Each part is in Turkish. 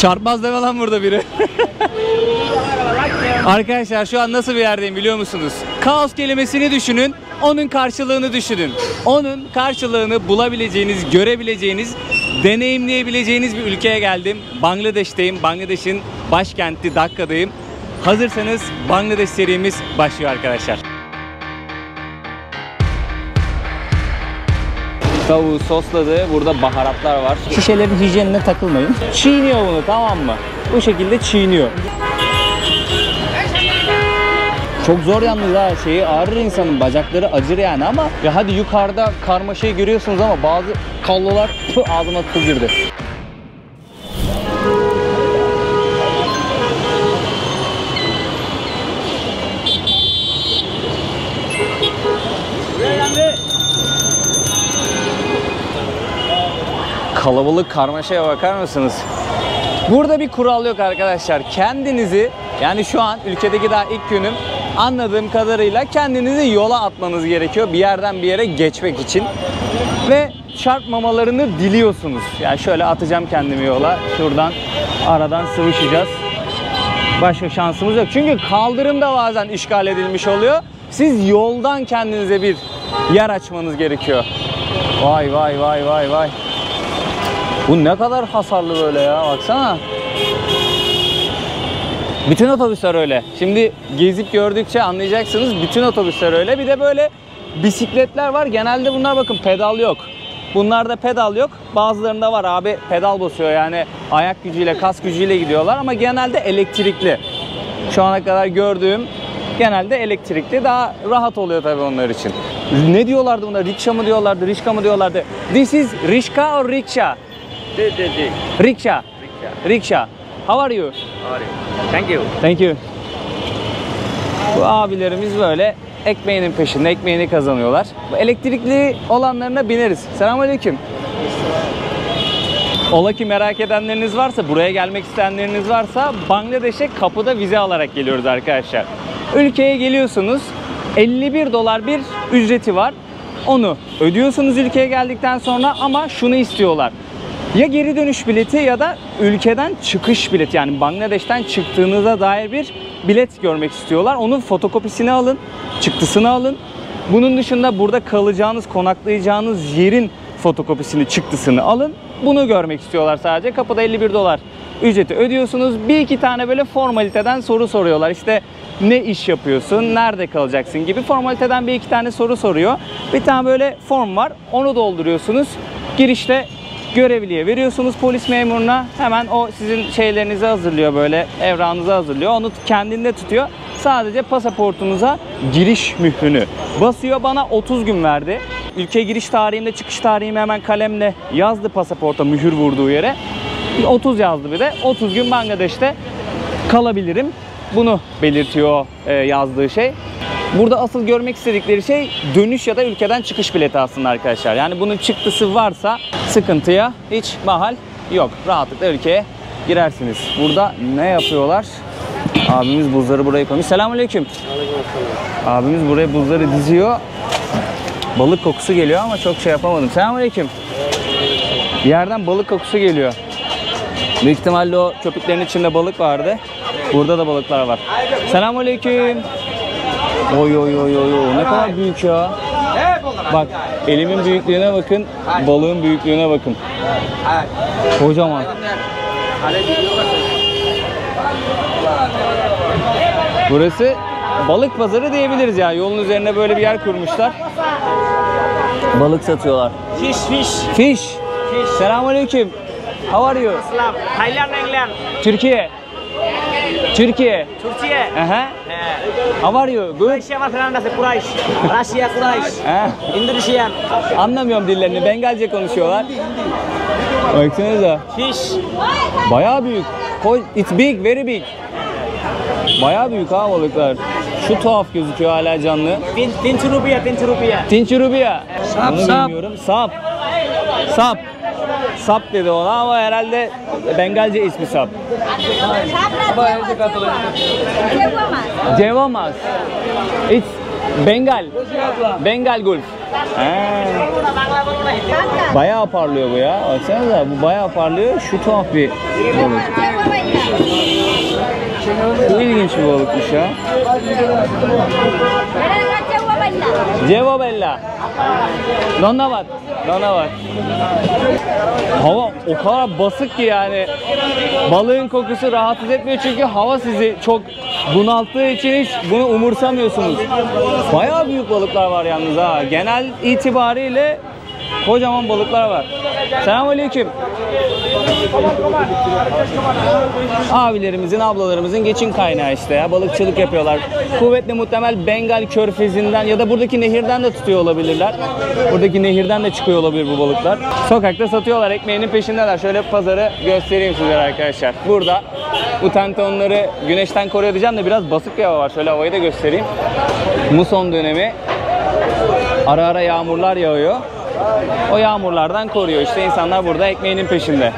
Çarpmaz deme lan burada biri. Arkadaşlar şu an nasıl bir yerdeyim biliyor musunuz? Kaos kelimesini düşünün, onun karşılığını düşünün. Onun karşılığını bulabileceğiniz, görebileceğiniz, deneyimleyebileceğiniz bir ülkeye geldim. Bangladeş'teyim. Bangladeş'in başkenti Dhakka'dayım. Hazırsanız Bangladeş serimiz başlıyor arkadaşlar. Tavuğu sosladı. Burada baharatlar var. Şişelerin hijyenine takılmayın. Çiğniyor bunu, tamam mı? Bu şekilde çiğniyor. Çok zor yalnız ha, şeyi ağrır insanın, bacakları acır yani ama ya hadi yukarıda karmaşayı görüyorsunuz ama bazı kallolar ağzıma girdi. Kalabalık karmaşaya bakar mısınız? Burada bir kural yok arkadaşlar. Kendinizi, yani şu an ülkedeki daha ilk günüm, anladığım kadarıyla kendinizi yola atmanız gerekiyor bir yerden bir yere geçmek için. Ve çarpmamalarını diliyorsunuz. Yani şöyle atacağım kendimi yola. Şuradan aradan sıvışacağız. Başka şansımız yok. Çünkü kaldırım da bazen işgal edilmiş oluyor. Siz yoldan kendinize bir yer açmanız gerekiyor. Vay vay vay vay vay. Bu ne kadar hasarlı böyle ya, baksana. Bütün otobüsler öyle. Şimdi gezip gördükçe anlayacaksınız, bütün otobüsler öyle. Bir de böyle bisikletler var. Genelde bunlar bakın pedal yok. Bunlarda pedal yok. Bazılarında var abi, pedal basıyor yani ayak gücüyle, kas gücüyle gidiyorlar ama genelde elektrikli. Şu ana kadar gördüğüm genelde elektrikli. Daha rahat oluyor tabii onlar için. Ne diyorlardı buna? Riksha mı diyorlardı? Rişka mı diyorlardı? This is Rişka or Riksha? Riksha. Riksha. How are you? Thank you. Thank you. Bu abilerimiz böyle ekmeğinin peşinde, ekmeğini kazanıyorlar. Bu elektrikli olanlarına bineriz. Selamünaleyküm. Ola ki merak edenleriniz varsa, buraya gelmek isteyenleriniz varsa Bangladeş'e kapıda vize alarak geliyoruz arkadaşlar. Ülkeye geliyorsunuz. 51 dolar bir ücreti var. Onu ödüyorsunuz ülkeye geldikten sonra ama şunu istiyorlar. Ya geri dönüş bileti ya da ülkeden çıkış bileti, yani Bangladeş'ten çıktığınıza dair bir bilet görmek istiyorlar. Onun fotokopisini alın, çıktısını alın. Bunun dışında burada kalacağınız, konaklayacağınız yerin fotokopisini, çıktısını alın. Bunu görmek istiyorlar sadece. Kapıda 51 dolar ücreti ödüyorsunuz. Bir iki tane böyle formaliteden soru soruyorlar. İşte ne iş yapıyorsun, nerede kalacaksın gibi formaliteden bir iki tane soru soruyor. Bir tane böyle form var, onu dolduruyorsunuz. Girişte görevliye veriyorsunuz, polis memuruna, hemen o sizin şeylerinizi hazırlıyor, böyle evrağınızı hazırlıyor. Onu kendinde tutuyor. Sadece pasaportunuza giriş mührünü basıyor. Bana 30 gün verdi. Ülkeye giriş tarihimle çıkış tarihimi hemen kalemle yazdı, pasaporta mühür vurduğu yere. 30 yazdı bir de. 30 gün Bangladeş'te kalabilirim. Bunu belirtiyor yazdığı şey. Burada asıl görmek istedikleri şey dönüş ya da ülkeden çıkış bileti aslında arkadaşlar. Yani bunun çıktısı varsa sıkıntıya hiç mahal yok. Rahatlıkla ülkeye girersiniz. Burada ne yapıyorlar? Abimiz buzları buraya koymuş. Selamünaleyküm. Abimiz buraya buzları diziyor. Balık kokusu geliyor ama çok şey yapamadım. Selamünaleyküm. Bir yerden balık kokusu geliyor. Büyük ihtimalle o köpüklerin içinde balık vardı. Burada da balıklar var. Selamünaleyküm. Oy oy oy oy, ne kadar büyük ya. Bak, elimin büyüklüğüne bakın, balığın büyüklüğüne bakın. Kocaman. Burası balık pazarı diyebiliriz ya. Yolun üzerine böyle bir yer kurmuşlar. Balık satıyorlar. Fish. Selamünaleyküm. How are you? Thailand, England. Türkiye. Türkiye. Aha. How are you? Good. Russia, Quraysh. Russia, Quraysh. Indonesia. Anlamıyorum dillerini. Bengalce konuşuyorlar. Baksanıza. Fish. Bayağı büyük. It's big, very big. Bayağı büyük ha balıklar. Şu tuhaf gözüküyor hala canlı. Tinci rupiah. Tinci rupiah. Sap, Bunu sap. bilmiyorum. Sap. Sap dedi ona ama herhalde Bengalce ismi sap. Cevamas. It's Bengal Gulf. Bayağı parlıyor bu ya. Baksanıza, bu bayağı parlıyor. Şu tuhaf bir balık. Bu ilginç bir balıkmış ya. Cevo Bella. Donnavat. Donnavat. Hava o kadar basık ki yani balığın kokusu rahatsız etmiyor çünkü hava sizi çok bunalttığı için hiç bunu umursamıyorsunuz. Bayağı büyük balıklar var yalnız ha. Genel itibariyle kocaman balıklar var. Selamünaleyküm. Abilerimizin, ablalarımızın geçim kaynağı işte ya. Balıkçılık yapıyorlar. Kuvvetli muhtemel Bengal Körfezi'nden ya da buradaki nehirden de tutuyor olabilirler. Buradaki nehirden de çıkıyor olabilir bu balıklar. Sokakta satıyorlar. Ekmeğinin peşindeler. Şöyle pazarı göstereyim size arkadaşlar. Burada bu tente onları güneşten koruyor diyeceğim de biraz basık bir hava var. Şöyle havayı da göstereyim. Muson dönemi. Ara ara yağmurlar yağıyor. O yağmurlardan koruyor. İşte insanlar burada ekmeğinin peşinde.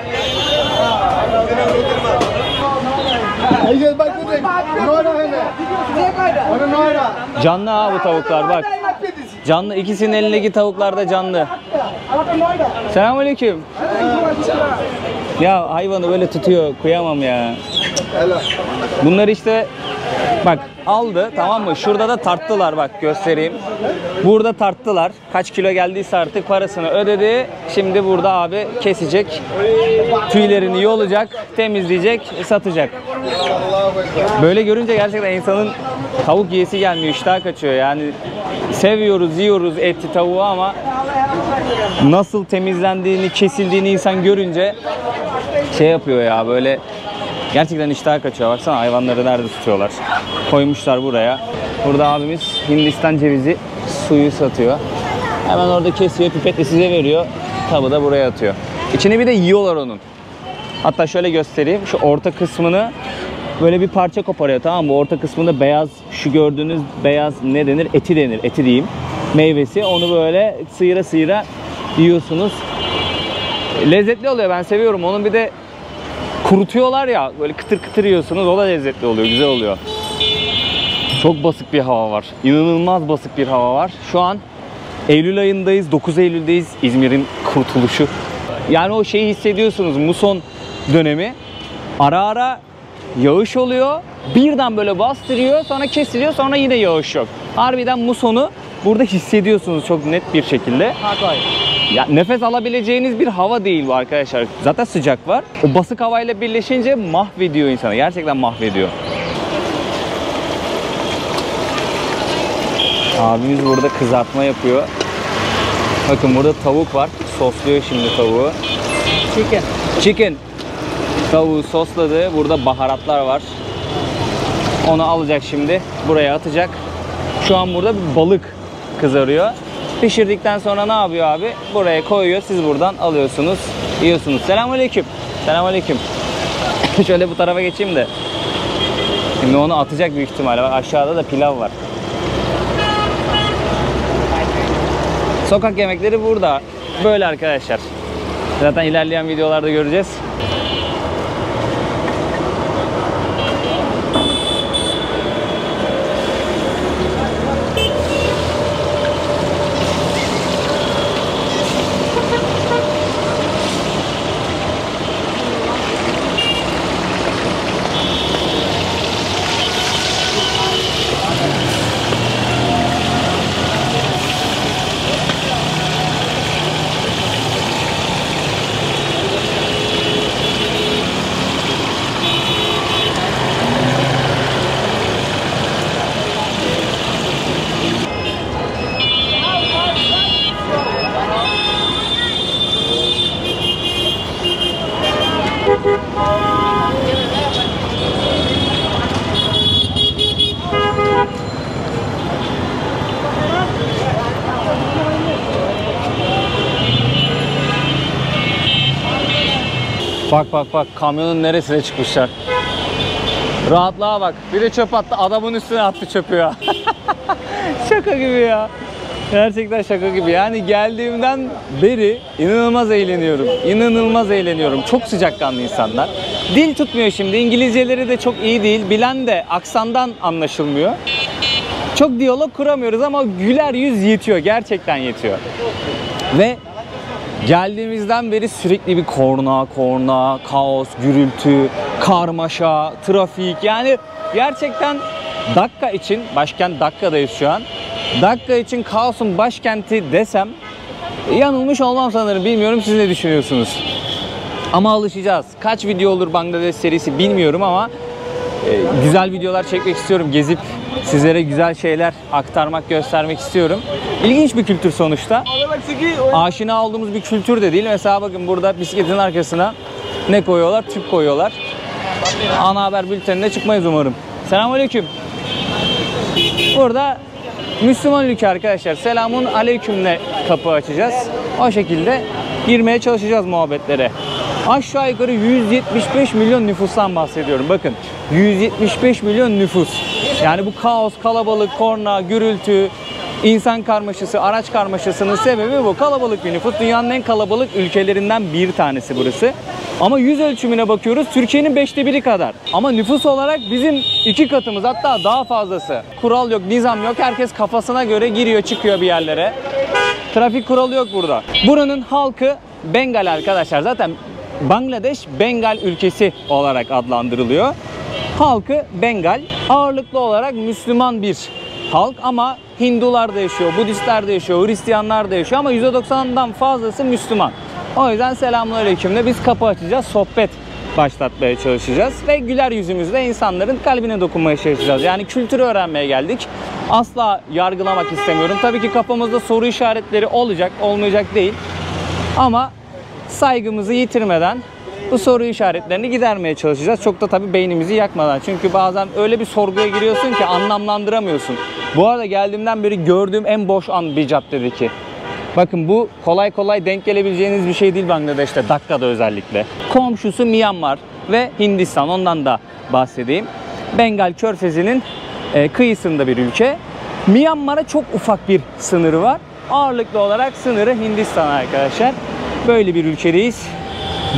Canlı ha bu tavuklar bak. Canlı. İkisinin elindeki tavuklar da canlı. Selamünaleyküm. Ya hayvanı böyle tutuyor. Kıyamam ya. Bunlar işte bak aldı, tamam mı? Şurada da tarttılar, bak göstereyim. Burada tarttılar. Kaç kilo geldiyse artık parasını ödedi. Şimdi burada abi kesecek. Tüylerini yolacak, temizleyecek, satacak. Böyle görünce gerçekten insanın tavuk yiyesi gelmiyor, iştah kaçıyor. Yani seviyoruz, yiyoruz eti, tavuğu ama nasıl temizlendiğini, kesildiğini insan görünce şey yapıyor ya, böyle gerçekten iştah kaçıyor. Baksana hayvanları nerede tutuyorlar. Koymuşlar buraya. Burada abimiz Hindistan cevizi suyu satıyor. Hemen orada kesiyor, pipetle size veriyor. Tabi da buraya atıyor. İçini bir de yiyorlar onun. Hatta şöyle göstereyim. Şu orta kısmını böyle bir parça koparıyor, tamam mı? Bu orta kısmında beyaz, şu gördüğünüz beyaz ne denir? Eti denir. Eti diyeyim. Meyvesi. Onu böyle sıyıra sıyıra yiyorsunuz. Lezzetli oluyor. Ben seviyorum. Onun bir de kurutuyorlar ya, böyle kıtır kıtır yiyorsunuz, o da lezzetli oluyor, güzel oluyor. Çok basık bir hava var. İnanılmaz basık bir hava var. Şu an Eylül ayındayız, 9 Eylül'deyiz. İzmir'in kurtuluşu. Yani o şeyi hissediyorsunuz, muson dönemi. Ara ara yağış oluyor, birden böyle bastırıyor, sonra kesiliyor, sonra yine yağış yok. Harbiden musonu burada hissediyorsunuz çok net bir şekilde. Ya nefes alabileceğiniz bir hava değil bu arkadaşlar. Zaten sıcak var. O basık havayla birleşince mahvediyor insanı. Gerçekten mahvediyor. Abimiz burada kızartma yapıyor. Bakın burada tavuk var. Sosluyor şimdi tavuğu. Chicken. Tavuğu sosladı. Burada baharatlar var. Onu alacak şimdi. Buraya atacak. Şu an burada bir balık kızarıyor. Pişirdikten sonra ne yapıyor abi? Buraya koyuyor. Siz buradan alıyorsunuz, yiyorsunuz. Selamünaleyküm. Selamünaleyküm. Şöyle bu tarafa geçeyim de. Şimdi onu atacak büyük ihtimalle. Bak aşağıda da pilav var. Sokak yemekleri burada. Böyle arkadaşlar. Zaten ilerleyen videolarda göreceğiz. Bak bak bak, kamyonun neresine çıkmışlar. Rahatlığa bak. Bir de çöp attı. Adamın üstüne attı çöpü ya. Şaka gibi ya. Gerçekten şaka gibi. Yani geldiğimden beri inanılmaz eğleniyorum. İnanılmaz eğleniyorum. Çok sıcakkanlı insanlar. Dil tutmuyor şimdi. İngilizceleri de çok iyi değil. Bilen de aksandan anlaşılmıyor. Çok diyalog kuramıyoruz ama güler yüz yetiyor. Gerçekten yetiyor. Ve Geldiğimizden beri sürekli bir korna, kaos, gürültü, karmaşa, trafik. Yani gerçekten Dakka için, başkent Dakka'dayız şu an. Dakka için kaosun başkenti desem yanılmış olmam sanırım. Bilmiyorum, siz ne düşünüyorsunuz? Ama alışacağız. Kaç video olur Bangladeş serisi bilmiyorum ama güzel videolar çekmek istiyorum. Gezip sizlere güzel şeyler aktarmak, göstermek istiyorum. İlginç bir kültür sonuçta. Aşina olduğumuz bir kültür de değil. Mesela bakın burada bisikletin arkasına ne koyuyorlar? Tüp koyuyorlar. Ana haber bültenine çıkmayız umarım. Selamünaleyküm. Burada Müslüman ülke arkadaşlar. Selamun aleykümle kapı açacağız. O şekilde girmeye çalışacağız muhabbetlere. Aşağı yukarı 175 milyon nüfustan bahsediyorum. Bakın 175 milyon nüfus. Yani bu kaos, kalabalık, korna, gürültü, insan karmaşası, araç karmaşasının sebebi bu. Kalabalık bir nüfus. Dünyanın en kalabalık ülkelerinden bir tanesi burası. Ama yüz ölçümüne bakıyoruz, Türkiye'nin 1/5 kadar. Ama nüfus olarak bizim 2 katımız, hatta daha fazlası. Kural yok, nizam yok. Herkes kafasına göre giriyor çıkıyor bir yerlere. Trafik kuralı yok burada. Buranın halkı Bengal arkadaşlar. Zaten Bangladeş Bengal ülkesi olarak adlandırılıyor. Halkı Bengal. Ağırlıklı olarak Müslüman bir halk ama Hindular da yaşıyor, Budistler de yaşıyor, Hristiyanlar da yaşıyor ama %90'dan fazlası Müslüman. O yüzden selamünaleykümle biz kapı açacağız, sohbet başlatmaya çalışacağız ve güler yüzümüzle insanların kalbine dokunmaya çalışacağız. Yani kültürü öğrenmeye geldik. Asla yargılamak istemiyorum. Tabii ki kafamızda soru işaretleri olacak, olmayacak değil. Ama saygımızı yitirmeden bu soru işaretlerini gidermeye çalışacağız. Çok da tabii beynimizi yakmadan. Çünkü bazen öyle bir sorguya giriyorsun ki anlamlandıramıyorsun. Bu arada geldiğimden beri gördüğüm en boş an bir caddedeki. Bakın bu kolay kolay denk gelebileceğiniz bir şey değil Bangladeş'te, Dakka'da özellikle. Komşusu Myanmar ve Hindistan, ondan da bahsedeyim. Bengal Körfezi'nin kıyısında bir ülke. Myanmar'a çok ufak bir sınırı var. Ağırlıklı olarak sınırı Hindistan arkadaşlar. Böyle bir ülkedeyiz.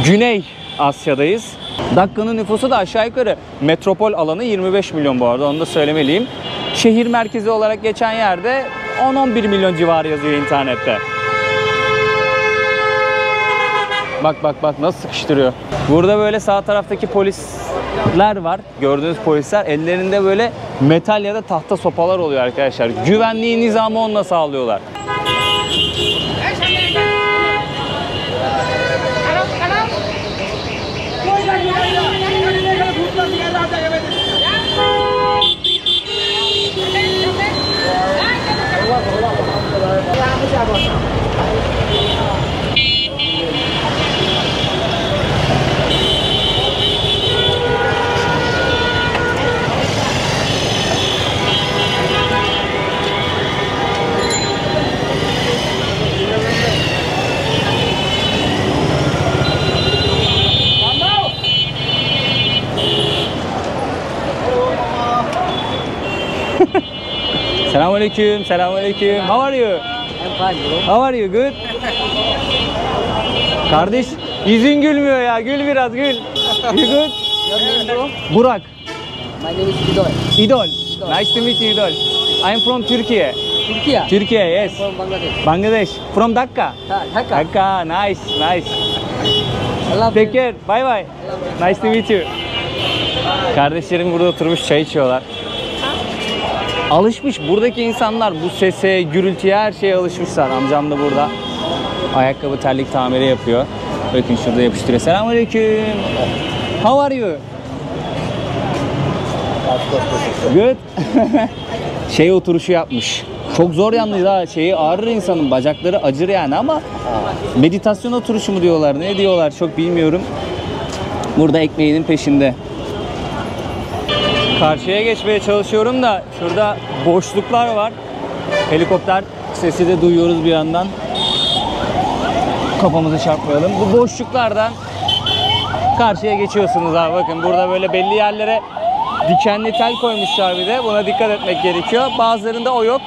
Güney Asya'dayız. Dakka'nın nüfusu da aşağı yukarı metropol alanı 25 milyon bu arada, onu da söylemeliyim. Şehir merkezi olarak geçen yerde 10-11 milyon civarı yazıyor internette. Bak nasıl sıkıştırıyor. Burada böyle sağ taraftaki polisler var. Gördüğünüz polisler ellerinde böyle metal ya da tahta sopalar oluyor arkadaşlar. Güvenliği, nizamı onunla sağlıyorlar. Selamünaleyküm, selamünaleyküm. How are you? I'm fine, bro. How are you? Good? Kardeş, yüzün gülmüyor ya. Gül biraz, gül. You good? Your name, bro? Burak. My name is Idol. İdol. Nice to meet you, İdol. I'm from Turkey. Turkey? Turkey, yes. From Bangladesh. Bangladesh. From Dhaka. Dhaka. Dhaka, nice, nice. Allah Take care, bye bye. Nice to meet you. Kardeşlerim burada oturmuş çay içiyorlar. Alışmış buradaki insanlar bu sese, gürültüye, her şeye alışmışlar. Amcam da burada ayakkabı terlik tamiri yapıyor. Bakın şurada yapıştırıyor. Selamünaleyküm. How are you? Good. Şey oturuşu yapmış. Çok zor yalnız ha. Şeyi ağrır insanın, bacakları acır yani ama meditasyon oturuşu mu diyorlar, ne diyorlar çok bilmiyorum. Burada ekmeğinin peşinde. Karşıya geçmeye çalışıyorum da şurada boşluklar var. Helikopter sesi de duyuyoruz bir yandan. Kafamızı çarpmayalım. Bu boşluklardan karşıya geçiyorsunuz abi. Bakın burada böyle belli yerlere dikenli tel koymuşlar bir de. Buna dikkat etmek gerekiyor. Bazılarında o yok.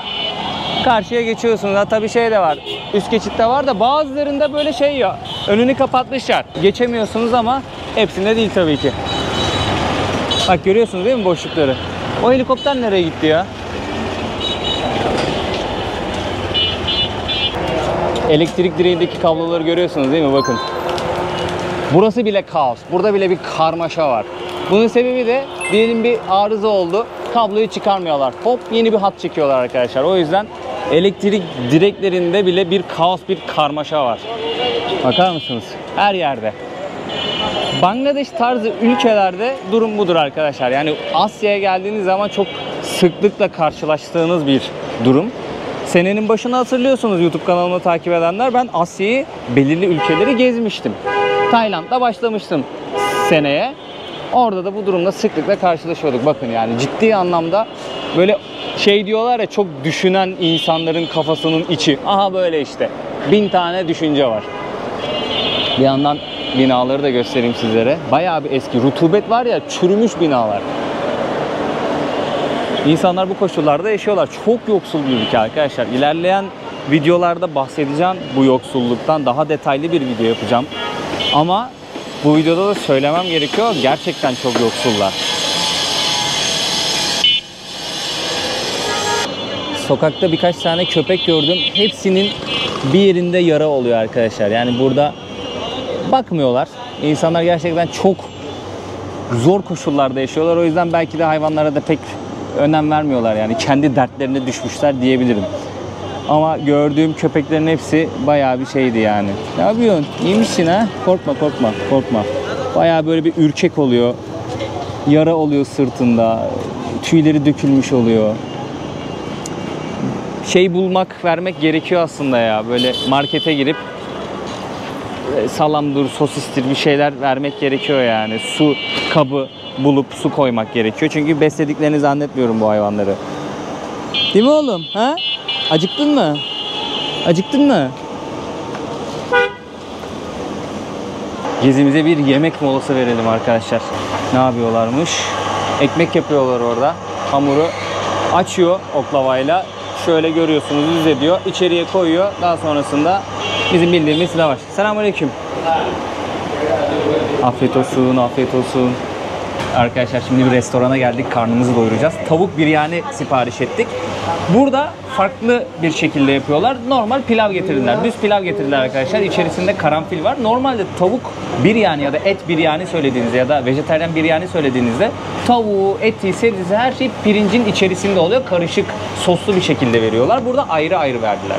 Karşıya geçiyorsunuz. Ha tabii şey de var. Üst geçitte var da bazılarında böyle şey yok. Önünü kapatmışlar. Geçemiyorsunuz ama hepsinde değil tabii ki. Bak görüyorsunuz değil mi boşlukları? O helikopter nereye gitti ya? Elektrik direğindeki kabloları görüyorsunuz değil mi? Bakın. Burası bile kaos. Burada bile bir karmaşa var. Bunun sebebi de diyelim bir arıza oldu. Kabloyu çıkarmıyorlar. Hop yeni bir hat çekiyorlar arkadaşlar. O yüzden elektrik direklerinde bile bir kaos, bir karmaşa var. Bakar mısınız? Her yerde. Bangladeş tarzı ülkelerde durum budur arkadaşlar. Yani Asya'ya geldiğiniz zaman çok sıklıkla karşılaştığınız bir durum. Senenin başını hatırlıyorsunuz YouTube kanalımı takip edenler. Ben Asya'yı, belirli ülkeleri gezmiştim. Tayland'da başlamıştım seneye. Orada da bu durumla sıklıkla karşılaşıyorduk. Bakın yani ciddi anlamda böyle şey diyorlar ya, çok düşünen insanların kafasının içi. Aha böyle işte. 1000 tane düşünce var. Bir yandan binaları da göstereyim sizlere. Bayağı bir eski. Rutubet var ya, çürümüş binalar. İnsanlar bu koşullarda yaşıyorlar. Çok yoksul bir ülke arkadaşlar. İlerleyen videolarda bahsedeceğim bu yoksulluktan. Daha detaylı bir video yapacağım. Ama bu videoda da söylemem gerekiyor. Gerçekten çok yoksullar. Sokakta birkaç tane köpek gördüm. Hepsinin bir yerinde yara oluyor arkadaşlar. Yani burada bakmıyorlar. İnsanlar gerçekten çok zor koşullarda yaşıyorlar. O yüzden belki de hayvanlara da pek önem vermiyorlar. Yani kendi dertlerine düşmüşler diyebilirim. Ama gördüğüm köpeklerin hepsi bayağı bir şeydi yani. Ne yapıyorsun? İyi misin ha? Korkma korkma korkma. Bayağı böyle bir ürkek oluyor. Yara oluyor sırtında. Tüyleri dökülmüş oluyor. Şey bulmak, vermek gerekiyor aslında ya. Böyle markete girip salamdır, sosistir bir şeyler vermek gerekiyor yani. Su kabı bulup su koymak gerekiyor. Çünkü beslediklerini zannetmiyorum bu hayvanları. Değil mi oğlum? Ha? Acıktın mı? Acıktın mı? Gezimize bir yemek molası verelim arkadaşlar. Ne yapıyorlarmış? Ekmek yapıyorlar orada. Hamuru açıyor oklavayla. Şöyle görüyorsunuz, düz ediyor. İçeriye koyuyor. Daha sonrasında bizim bildiğimiz lavaş. Selamünaleyküm. Afiyet olsun, afiyet olsun. Arkadaşlar şimdi bir restorana geldik. Karnımızı doyuracağız. Tavuk biryani sipariş ettik. Burada farklı bir şekilde yapıyorlar. Normal pilav getirdiler. Düz pilav getirdiler arkadaşlar. İçerisinde karanfil var. Normalde tavuk biryani ya da et biryani söylediğinizde ya da vejetaryen biryani söylediğinizde tavuğu, eti, sebzesi her şey pirincin içerisinde oluyor. Karışık soslu bir şekilde veriyorlar. Burada ayrı ayrı verdiler.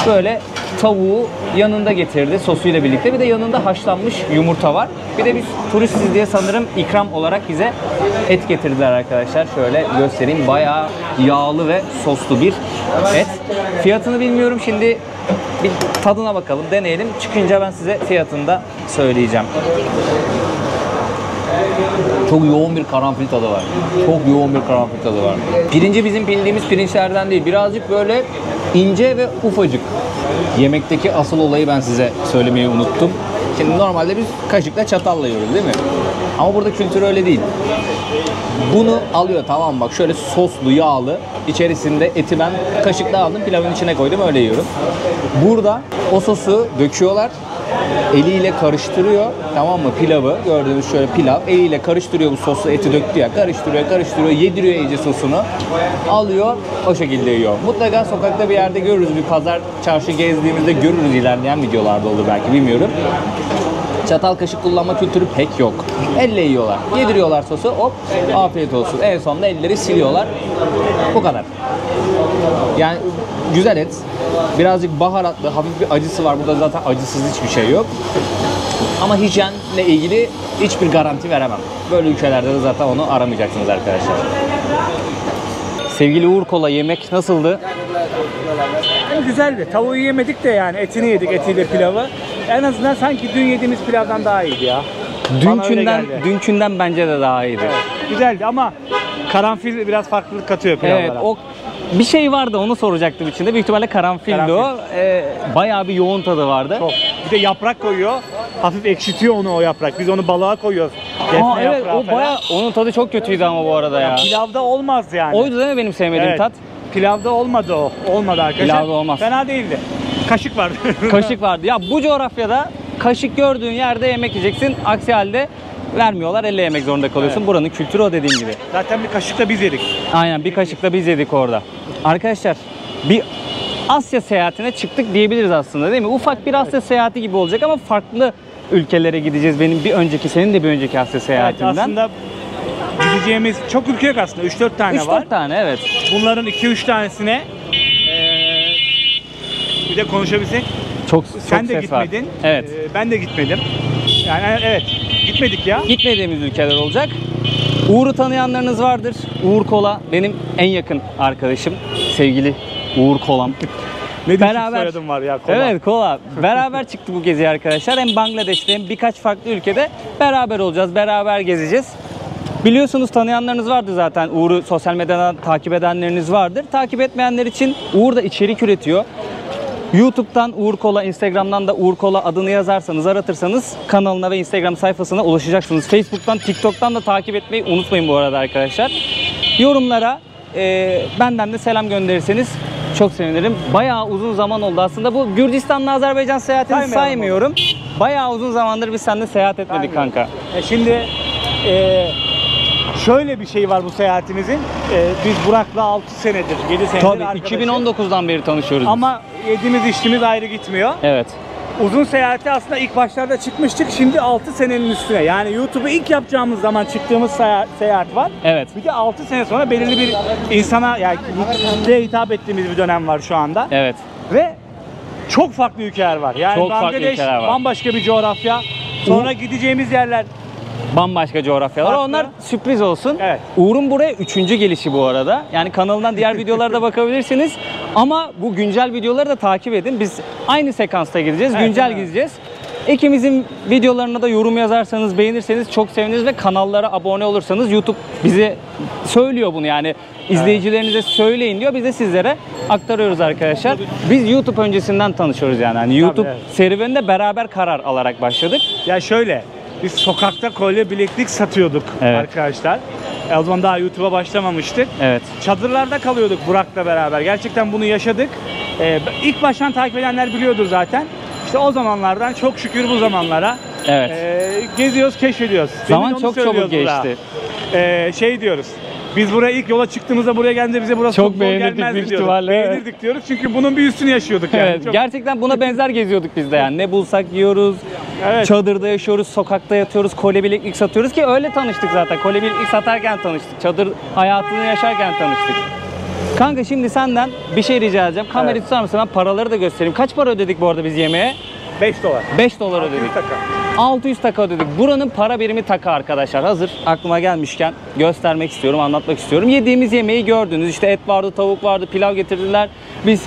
Böyle tavuğu yanında getirdi sosuyla birlikte. Bir de yanında haşlanmış yumurta var. Bir de biz turistiz diye sanırım ikram olarak bize et getirdiler arkadaşlar. Şöyle göstereyim. Bayağı yağlı ve soslu bir et. Fiyatını bilmiyorum. Şimdi bir tadına bakalım, deneyelim. Çıkınca ben size fiyatını da söyleyeceğim. Çok yoğun bir karanfil tadı var. Çok yoğun bir karanfil tadı var. Pirinci bizim bildiğimiz pirinçlerden değil. Birazcık böyle ince ve ufacık. Yemekteki asıl olayı ben size söylemeyi unuttum. Şimdi normalde biz kaşıkla çatalla yiyoruz değil mi? Ama burada kültür öyle değil. Bunu alıyor, tamam mı? Bak şöyle soslu, yağlı. İçerisinde eti ben kaşıkla aldım, pilavın içine koydum, öyle yiyorum. Burada o sosu döküyorlar. Eliyle karıştırıyor, tamam mı? Pilavı, gördüğünüz şöyle pilav, eliyle karıştırıyor, bu soslu eti döktü ya, karıştırıyor, yediriyor iyice sosunu, alıyor, o şekilde yiyor. Mutlaka sokakta bir yerde görürüz, bir pazar, çarşı gezdiğimizde görürüz, ilerleyen videolarda olur belki, bilmiyorum. Çatal kaşık kullanma kültürü pek yok. Elle yiyorlar, yediriyorlar sosu, hop, afiyet olsun. En sonunda elleri siliyorlar, bu kadar. Yani güzel et. Birazcık baharatlı, hafif bir acısı var. Burada zaten acısız hiçbir şey yok. Ama hijyenle ilgili hiçbir garanti veremem. Böyle ülkelerde de zaten onu aramayacaksınız arkadaşlar. Sevgili Uğur Kola, yemek nasıldı? Güzeldi. Tavuğu yemedik de yani etini yedik, etiyle pilavı. En azından sanki dün yediğimiz pilavdan daha iyiydi ya. Dünkünden bence de daha iyiydi. Evet, güzeldi ama karanfil biraz farklılık katıyor pilavlara. Evet, o bir şey vardı, onu soracaktım içinde. Büyük ihtimalle karanfildi o. Bayağı bir yoğun tadı vardı. Çok. Bir de yaprak koyuyor. Hafif ekşitiyor onu o yaprak. Biz onu balığa koyuyoruz. Aa, evet, o bayağı, onun tadı çok kötüydü ama bu arada ya. Pilavda olmaz yani. Oydu değil mi benim sevmediğim Evet. tat? Pilavda olmadı o. Olmadı arkadaşlar. Pilavda olmaz. Fena değildi. Kaşık vardı. Kaşık vardı. Ya bu coğrafyada kaşık gördüğün yerde yemek yiyeceksin. Aksi halde vermiyorlar. Elle yemek zorunda kalıyorsun. Evet. Buranın kültürü o, dediğim gibi. Zaten bir kaşıkla biz yedik. Aynen, bir kaşıkla biz yedik orada. Arkadaşlar bir Asya seyahatine çıktık diyebiliriz aslında, değil mi? Ufak bir Asya seyahati gibi olacak ama farklı ülkelere gideceğiz. Senin de bir önceki Asya Evet, seyahatinden. aslında gideceğimiz çok ülke yok aslında. 3-4 tane var. 3-4 tane, evet. Bunların 2-3 tanesine bir de konuşabilsek. Çok Sen de ses var. gitmedin. Evet. Ben de gitmedim. Yani evet, gitmedik ya. Gitmediğimiz ülkeler olacak. Uğur'u tanıyanlarınız vardır. Uğur Kola benim en yakın arkadaşım. Sevgili Uğur Kolam. Ne değişik soyadım var ya, Kola. Evet, Kola. Beraber çıktı bu geziye arkadaşlar. Hem Bangladeş'te hem birkaç farklı ülkede beraber olacağız. Beraber gezeceğiz. Biliyorsunuz, tanıyanlarınız vardır zaten. Uğur'u sosyal medyadan takip edenleriniz vardır. Takip etmeyenler için Uğur da içerik üretiyor. YouTube'dan Uğur Kola, Instagram'dan da Uğur Kola adını yazarsanız, aratırsanız kanalına ve Instagram sayfasına ulaşacaksınız. Facebook'tan, TikTok'tan da takip etmeyi unutmayın bu arada arkadaşlar. Yorumlara benden de selam gönderirseniz çok sevinirim. Bayağı uzun zaman oldu aslında. Bu Gürcistan'la Azerbaycan seyahatini saymıyorum. Bayağı uzun zamandır biz seninle seyahat etmedik kanka. Şimdi şöyle bir şey var bu seyahatimizin. Biz Burak'la 6 senedir, 7 senedir Tabii arkadaşız. 2019'dan beri tanışıyoruz. Ama yediğimiz içtiğimiz ayrı gitmiyor. Evet. Uzun seyahati aslında ilk başlarda çıkmıştık. Şimdi 6 senenin üstüne. Yani YouTube'u ilk yapacağımız zaman çıktığımız seyahat var. Evet. Bir de 6 sene sonra belirli bir insana, yani kitleye hitap ettiğimiz bir dönem var şu anda. Evet. Ve çok farklı ülkeler var. Yani Çok farklı Bangladeş ülkeler var. bambaşka bir coğrafya. Sonra gideceğimiz yerler Bambaşka coğrafyalar. Farklı. Onlar sürpriz olsun. Evet. Uğur'un buraya 3. gelişi bu arada. Yani kanalından diğer videolara da bakabilirsiniz. Ama bu güncel videoları da takip edin. Biz aynı sekansta gideceğiz. Evet, güncel evet. gideceğiz. İkimizin videolarına da yorum yazarsanız, beğenirseniz çok seviniriz ve kanallara abone olursanız YouTube bize söylüyor bunu, yani izleyicilerinize söyleyin diyor. Biz de sizlere aktarıyoruz arkadaşlar. Biz YouTube öncesinden tanışıyoruz yani. Hani YouTube evet. serüveninde beraber karar alarak başladık. Ya şöyle, biz sokakta kolye bileklik satıyorduk arkadaşlar. O zaman daha YouTube'a başlamamıştık. Evet. Çadırlarda kalıyorduk Burak'la beraber. Gerçekten bunu yaşadık. İlk baştan takip edenler biliyordur zaten. İşte o zamanlardan çok şükür bu zamanlara Evet. geziyoruz, keşfediyoruz. Zaman Demin onu çok çabuk söylüyoruz geçti. burada. Şey diyoruz. Biz buraya ilk yola çıktığımızda, buraya geldiğinde bize burası Çok çok zor beğenirdik gelmezdi büyük diyorduk. ihtimalle, evet. Beğenirdik diyoruz çünkü bunun bir üstünü yaşıyorduk yani. Evet, Çok- gerçekten buna benzer geziyorduk biz de yani. Ne bulsak yiyoruz, Evet. çadırda yaşıyoruz, sokakta yatıyoruz, kolye bileklik satıyoruz ki öyle tanıştık zaten. Kolye bileklik satarken tanıştık, çadır hayatını yaşarken tanıştık. Kanka şimdi senden bir şey rica edeceğim. Kamerayı tutar mısın? Ben paraları da göstereyim. Kaç para ödedik bu arada biz yemeğe? $5. 5 dolar ödedik. 600 taka ödedik. Buranın para birimi taka arkadaşlar. Hazır aklıma gelmişken göstermek istiyorum, anlatmak istiyorum. Yediğimiz yemeği gördünüz. İşte et vardı, tavuk vardı, pilav getirdiler. Biz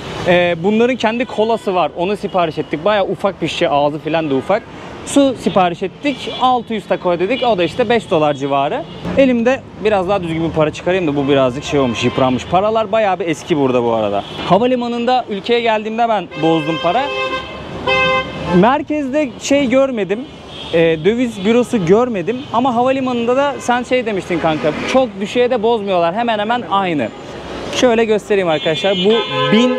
bunların kendi kolası var. Onu sipariş ettik. Bayağı ufak bir şey, ağzı falan da ufak. Su sipariş ettik. 600 taka ödedik. O da işte 5 dolar civarı. Elimde biraz daha düzgün bir para çıkarayım da bu birazcık şey olmuş, yıpranmış. Paralar bayağı bir eski burada bu arada. Havalimanında ülkeye geldiğimde ben bozdum para. Merkezde şey görmedim, döviz bürosu görmedim ama havalimanında da sen şey demiştin kanka, çok düşüğe de bozmuyorlar, hemen hemen aynı. Şöyle göstereyim arkadaşlar, bu 1000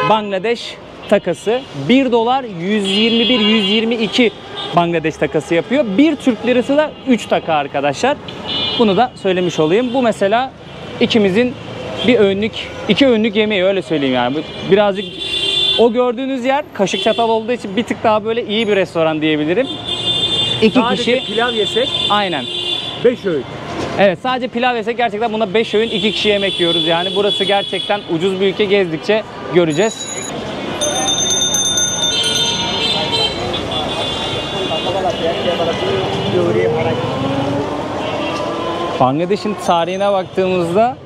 Bangladeş takası, 1 dolar 121-122 Bangladeş takası yapıyor. 1 Türk lirası da 3 taka arkadaşlar. Bunu da söylemiş olayım. Bu mesela ikimizin bir öğünlük, 2 öğünlük yemeği, öyle söyleyeyim yani. Birazcık o gördüğünüz yer kaşık çatal olduğu için bir tık daha böyle iyi bir restoran diyebilirim. 2 Sadece kişi, pilav yesek aynen. 5 öğün. Evet, sadece pilav yesek gerçekten buna 5 öğün 2 kişi yemek yiyoruz yani. Burası gerçekten ucuz bir ülke, gezdikçe göreceğiz. Bangladeş'in tarihine baktığımızda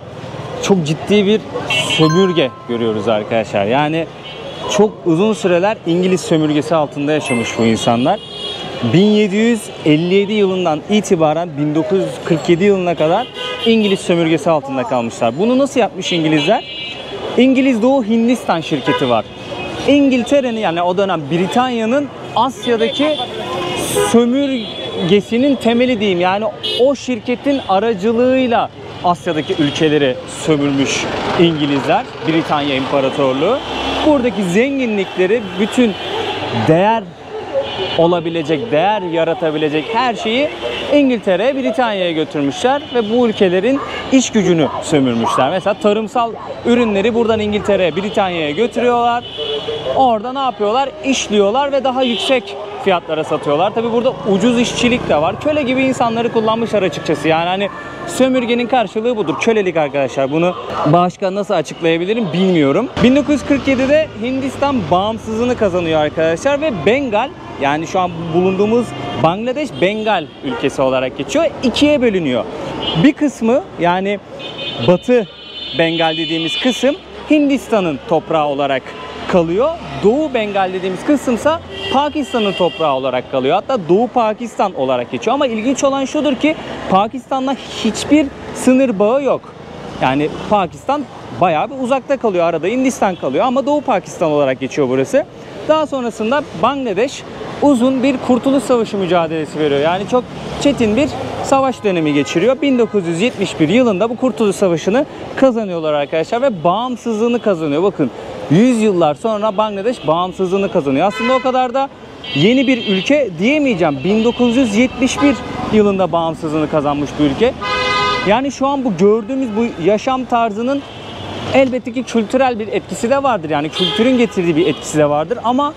çok ciddi bir sömürge görüyoruz arkadaşlar. Yani çok uzun süreler İngiliz sömürgesi altında yaşamış bu insanlar. 1757 yılından itibaren 1947 yılına kadar İngiliz sömürgesi altında kalmışlar. Bunu nasıl yapmış İngilizler? İngiliz Doğu Hindistan şirketi var. İngiltere'nin, yani o dönem Britanya'nın Asya'daki sömürgesinin temeli diyeyim. Yani o şirketin aracılığıyla Asya'daki ülkeleri sömürmüş İngilizler, Britanya İmparatorluğu. Buradaki zenginlikleri, bütün değer olabilecek, değer yaratabilecek her şeyi İngiltere, Britanya'ya götürmüşler ve bu ülkelerin iş gücünü sömürmüşler. Mesela tarımsal ürünleri buradan İngiltere'ye, Britanya'ya götürüyorlar. Orada ne yapıyorlar? İşliyorlar ve daha yüksek fiyatlara satıyorlar. Tabi burada ucuz işçilik de var. Köle gibi insanları kullanmışlar açıkçası. Yani hani sömürgenin karşılığı budur. Kölelik arkadaşlar. Bunu başka nasıl açıklayabilirim bilmiyorum. 1947'de Hindistan bağımsızlığını kazanıyor arkadaşlar ve Bengal, yani şu an bulunduğumuz Bangladeş, Bengal ülkesi olarak geçiyor. İkiye bölünüyor. Bir kısmı, yani Batı Bengal dediğimiz kısım Hindistan'ın toprağı olarak kalıyor. Doğu Bengal dediğimiz kısımsa Pakistan'ın toprağı olarak kalıyor. Hatta Doğu Pakistan olarak geçiyor. Ama ilginç olan şudur ki Pakistan'la hiçbir sınır bağı yok. Yani Pakistan bayağı bir uzakta kalıyor. Arada Hindistan kalıyor ama Doğu Pakistan olarak geçiyor burası. Daha sonrasında Bangladeş uzun bir Kurtuluş Savaşı mücadelesi veriyor. Yani çok çetin bir savaş dönemi geçiriyor. 1971 yılında bu Kurtuluş Savaşı'nı kazanıyorlar arkadaşlar ve bağımsızlığını kazanıyor. Bakın 100 yıllar sonra Bangladeş bağımsızlığını kazanıyor. Aslında o kadar da yeni bir ülke diyemeyeceğim. 1971 yılında bağımsızlığını kazanmış bir ülke. Yani şu an bu gördüğümüz bu yaşam tarzının elbette ki kültürel bir etkisi de vardır. Yani kültürün getirdiği bir etkisi de vardır ama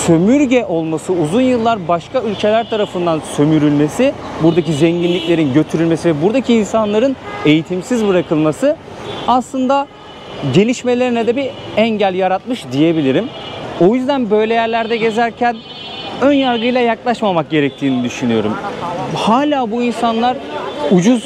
sömürge olması, uzun yıllar başka ülkeler tarafından sömürülmesi, buradaki zenginliklerin götürülmesi ve buradaki insanların eğitimsiz bırakılması aslında gelişmelerine de bir engel yaratmış diyebilirim. O yüzden böyle yerlerde gezerken ön yargıyla yaklaşmamak gerektiğini düşünüyorum. Hala bu insanlar ucuz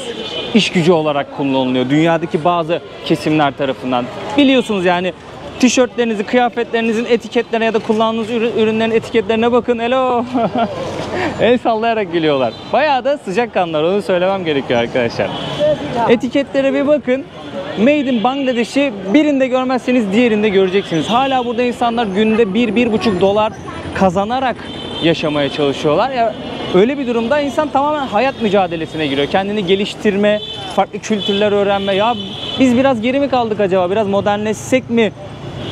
iş gücü olarak kullanılıyor dünyadaki bazı kesimler tarafından. Biliyorsunuz yani tişörtlerinizin, kıyafetlerinizin etiketlerine ya da kullandığınız ürünlerin etiketlerine bakın. Hello. El sallayarak geliyorlar. Bayağı da sıcakkanlılar, onu söylemem gerekiyor arkadaşlar. Etiketlere bir bakın. Made in Bangladesh'i birinde görmezseniz diğerinde göreceksiniz. Hala burada insanlar günde 1-1,5 dolar kazanarak yaşamaya çalışıyorlar. Ya öyle bir durumda insan tamamen hayat mücadelesine giriyor. Kendini geliştirme, farklı kültürler öğrenme. Ya biz biraz geri mi kaldık acaba? Biraz modernleşsek mi?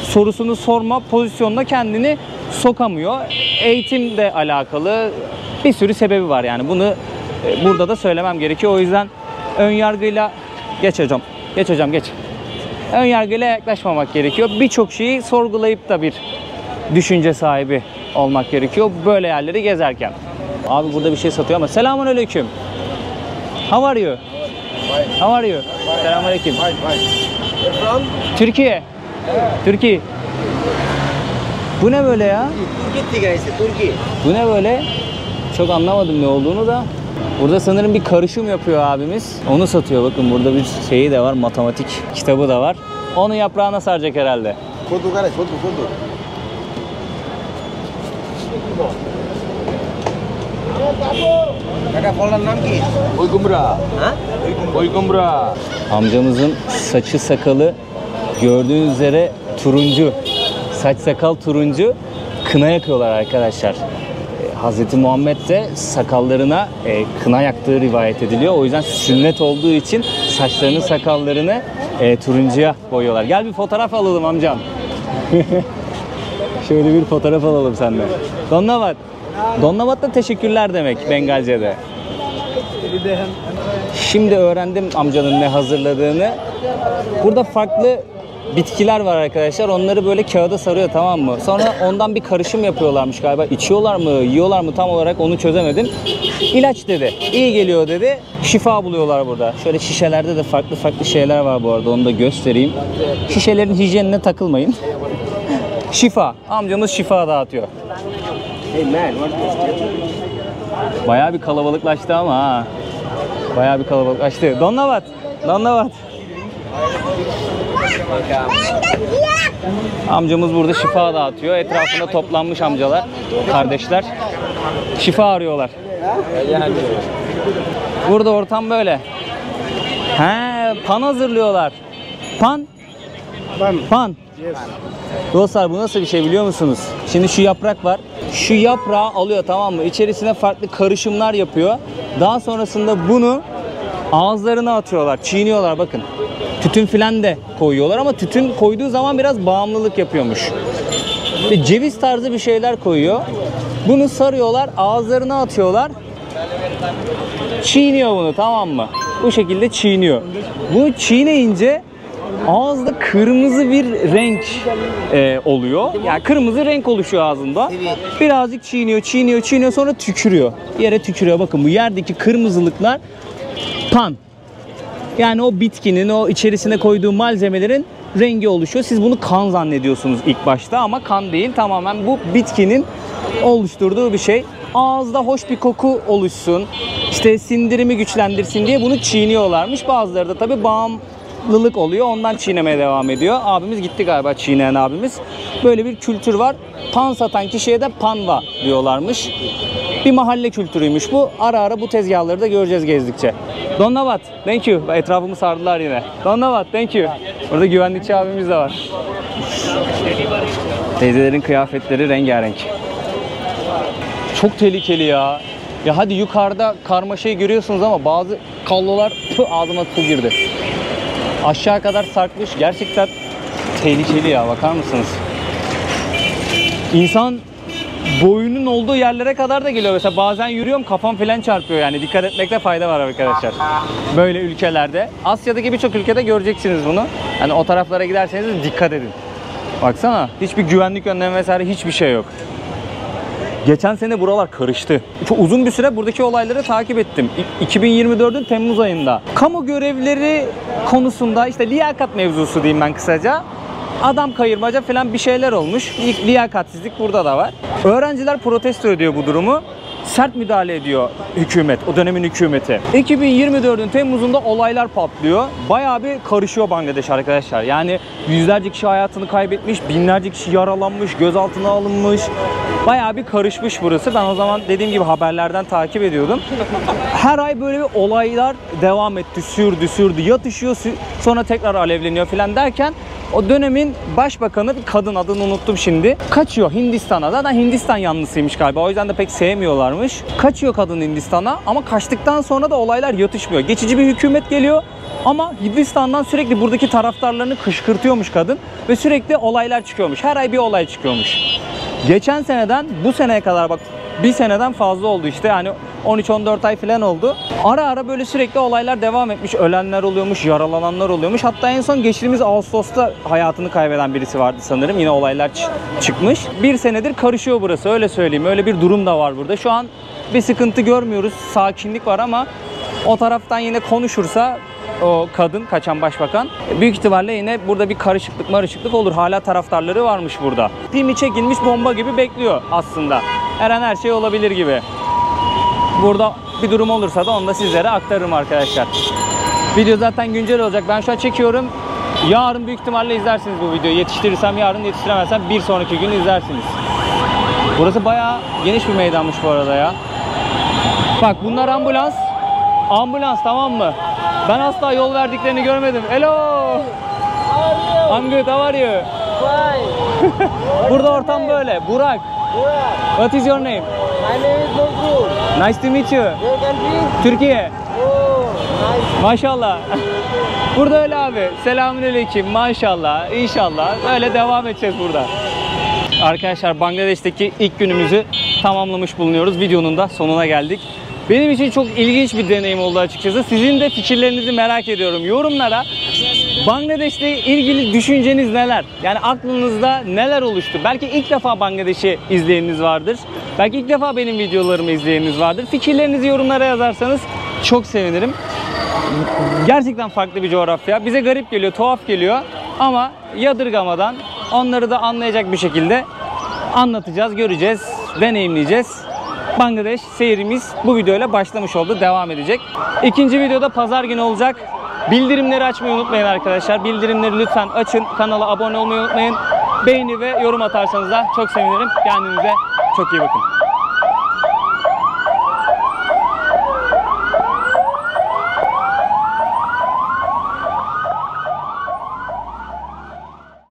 Sorusunu sorma pozisyonuna kendini sokamıyor. Eğitimle alakalı bir sürü sebebi var yani. Bunu burada da söylemem gerekiyor. O yüzden ön yargıyla geç hocam. Geç hocam geç. Ön yargıyla yaklaşmamak gerekiyor. Birçok şeyi sorgulayıp da bir düşünce sahibi olmak gerekiyor böyle yerleri gezerken. Abi burada bir şey satıyor ama selamünaleyküm. How are you? How are you? Selamünaleyküm. Türkiye. Türkiye. Bu ne böyle ya? Bu ne böyle? Çok anlamadım ne olduğunu da. Burada sanırım bir karışım yapıyor abimiz. Onu satıyor. Bakın burada bir şeyi de var. Matematik kitabı da var. Onu yaprağına saracak herhalde. Amcamızın saçı sakalı gördüğünüz üzere turuncu. Saç sakal turuncu. Kına yakıyorlar arkadaşlar. Hazreti Muhammed de sakallarına kına yaktığı rivayet ediliyor. O yüzden sünnet olduğu için saçlarının sakallarını turuncuya boyuyorlar. Gel bir fotoğraf alalım amcam. Şöyle bir fotoğraf alalım seninle. Donnavat. Donnavat da teşekkürler demek Bengalce'de. Şimdi öğrendim amcanın ne hazırladığını. Burada farklı bitkiler var arkadaşlar. Onları böyle kağıda sarıyor, tamam mı? Sonra ondan bir karışım yapıyorlarmış galiba. İçiyorlar mı, yiyorlar mı tam olarak onu çözemedim. İlaç dedi. İyi geliyor dedi. Şifa buluyorlar burada. Şöyle şişelerde de farklı farklı şeyler var bu arada. Onu da göstereyim. Şişelerin hijyenine takılmayın. Şifa. Amcamız şifa dağıtıyor. Bayağı bir kalabalıklaştı ama ha. Bayağı bir kalabalıklaştı. Donnavat. Donnavat. Amcamız burada şifa dağıtıyor. Etrafında toplanmış amcalar, kardeşler. Şifa arıyorlar. Burada ortam böyle. He, pan hazırlıyorlar. Pan? Pan. Dostlar bu nasıl bir şey biliyor musunuz? Şimdi şu yaprak var. Şu yaprağı alıyor, tamam mı? İçerisine farklı karışımlar yapıyor. Daha sonrasında bunu ağızlarına atıyorlar. Çiğniyorlar bakın. Tütün filan de koyuyorlar ama tütün koyduğu zaman biraz bağımlılık yapıyormuş. Ve ceviz tarzı bir şeyler koyuyor. Bunu sarıyorlar, ağızlarına atıyorlar. Çiğniyor bunu, tamam mı? Bu şekilde çiğniyor. Bu çiğneyince ağızda kırmızı bir renk oluyor. Yani kırmızı renk oluşuyor ağzında. Birazcık çiğniyor, sonra tükürüyor. Yere tükürüyor. Bakın bu yerdeki kırmızılıklar pan. Yani o bitkinin, o içerisine koyduğu malzemelerin rengi oluşuyor. Siz bunu kan zannediyorsunuz ilk başta ama kan değil. Tamamen bu bitkinin oluşturduğu bir şey. Ağızda hoş bir koku oluşsun, işte sindirimi güçlendirsin diye bunu çiğniyorlarmış. Bazıları da tabii bağımlılık oluyor. Ondan çiğnemeye devam ediyor. Abimiz gitti galiba, çiğneyen abimiz. Böyle bir kültür var. Pan satan kişiye de panva diyorlarmış. Bir mahalle kültürüymüş bu. Ara ara bu tezgahları da göreceğiz gezdikçe. Donnavat, thank you. Etrafımı sardılar yine. Donnavat, thank you. Burada güvenlikçi abimiz de var. Teyzelerin kıyafetleri rengarenk. Çok tehlikeli ya. Ya hadi yukarıda karmaşayı görüyorsunuz ama bazı kallolar ağzıma su girdi. Aşağı kadar sarkmış. Gerçekten tehlikeli ya, bakar mısınız? İnsan boyunun olduğu yerlere kadar da geliyor. Mesela bazen yürüyorum, kafam falan çarpıyor yani. Dikkat etmekte fayda var arkadaşlar. Böyle ülkelerde. Asya'daki birçok ülkede göreceksiniz bunu. Yani o taraflara giderseniz de dikkat edin. Baksana, hiçbir güvenlik önlemi vesaire hiçbir şey yok. Geçen sene buralar karıştı. Çok uzun bir süre buradaki olayları takip ettim. 2024'ün Temmuz ayında. Kamu görevlileri konusunda işte liyakat mevzusu diyeyim ben kısaca. Adam kayırmaca falan bir şeyler olmuş. Liyakatsizlik burada da var. Öğrenciler protesto ediyor bu durumu. Sert müdahale ediyor hükümet, o dönemin hükümeti. 2024'ün Temmuz'unda olaylar patlıyor. Bayağı bir karışıyor Bangladeş arkadaşlar. Yani yüzlerce kişi hayatını kaybetmiş, binlerce kişi yaralanmış, gözaltına alınmış. Bayağı bir karışmış burası. Ben o zaman dediğim gibi haberlerden takip ediyordum. Her ay böyle bir olaylar devam etti, sürdü. Yatışıyor, sonra tekrar alevleniyor falan derken o dönemin başbakanı bir kadın, adını unuttum şimdi. Kaçıyor Hindistan'a. Zaten Hindistan yanlısıymış galiba. O yüzden de pek sevmiyorlarmış. Kaçıyor kadın Hindistan'a ama kaçtıktan sonra da olaylar yatışmıyor. Geçici bir hükümet geliyor ama Hindistan'dan sürekli buradaki taraftarlarını kışkırtıyormuş kadın ve sürekli olaylar çıkıyormuş. Her ay bir olay çıkıyormuş. Geçen seneden bu seneye kadar bak, bir seneden fazla oldu işte, yani 13-14 ay falan oldu. Ara ara böyle sürekli olaylar devam etmiş. Ölenler oluyormuş, yaralananlar oluyormuş. Hatta en son geçtiğimiz Ağustos'ta hayatını kaybeden birisi vardı sanırım. Yine olaylar çıkmış. Bir senedir karışıyor burası, öyle söyleyeyim. Öyle bir durum da var burada. Şu an bir sıkıntı görmüyoruz. Sakinlik var ama o taraftan yine konuşursa o kadın, kaçan başbakan, büyük ihtimalle yine burada bir karışıklık olur. Hala taraftarları varmış burada. Pimi çekilmiş bomba gibi bekliyor aslında. Her an her şey olabilir gibi. Burada bir durum olursa da onu da sizlere aktarırım arkadaşlar. Video zaten güncel olacak. Ben şu an çekiyorum. Yarın büyük ihtimalle izlersiniz bu videoyu. Yetiştirirsem yarın, yetiştiremezsem bir sonraki gün izlersiniz. Burası bayağı geniş bir meydanmış bu arada ya. Bak bunlar ambulans. Ambulans, tamam mı? Ben asla yol verdiklerini görmedim. Hello. I'm good. How are you? Fine. Burada ortam böyle. Burak. What is your name? My name is Nozgul. Nice to meet you. Your country? Türkiye. Oh, nice. Maşallah. Burada öyle abi. Selamünaleyküm. Maşallah. İnşallah. Öyle devam edeceğiz burada. Arkadaşlar Bangladeş'teki ilk günümüzü tamamlamış bulunuyoruz. Videonun da sonuna geldik. Benim için çok ilginç bir deneyim oldu açıkçası. Sizin de fikirlerinizi merak ediyorum. Yorumlara Bangladeş'le ilgili düşünceniz neler? Yani aklınızda neler oluştu? Belki ilk defa Bangladeş'i izleyeniniz vardır. Belki ilk defa benim videolarımı izleyeniniz vardır. Fikirlerinizi yorumlara yazarsanız çok sevinirim. Gerçekten farklı bir coğrafya. Bize garip geliyor, tuhaf geliyor. Ama yadırgamadan onları da anlayacak bir şekilde anlatacağız, göreceğiz, deneyimleyeceğiz. Bangladeş seyrimiz bu videoyla başlamış oldu. Devam edecek. İkinci videoda pazar günü olacak. Bildirimleri açmayı unutmayın arkadaşlar. Bildirimleri lütfen açın. Kanala abone olmayı unutmayın. Beğeni ve yorum atarsanız da çok sevinirim. Kendinize çok iyi bakın.